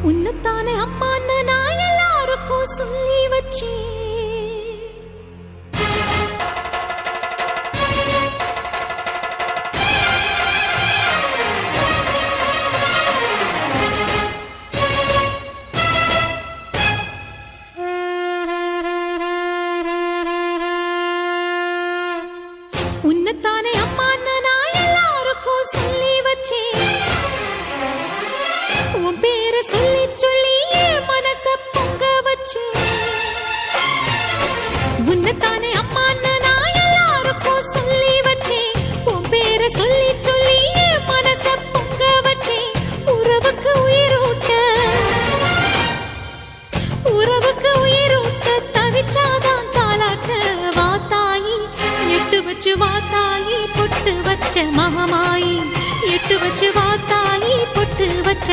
உன்னத்தானே அம்மான்னு நான் எல்லாருக்கும் சொல்லி வச்சேன். உன்னத்தானே அம்மான்னு நான் எல்லாருக்கும் சொல்லி வச்சேன். உன் பேரை சொல்லி சொல்லி என் மனச பொங்க வச்சேன். உன்னத்தானே அம்மான்னு நான் எல்லாருக்கும் சொல்லி வச்சேன். உன் பேரை சொல்லி சொல்லி என் மனச பொங்க வச்சேன். உறவுக்கு உயிரூட்ட தவிச்சாதான் தாலாட்ட. வாத்தாயி எட்டு வச்சு வாத்தாயி பொட்டு வச்ச மகமாயி. எட்டு வச்சு வாத்தாயி பொட்டு வச்ச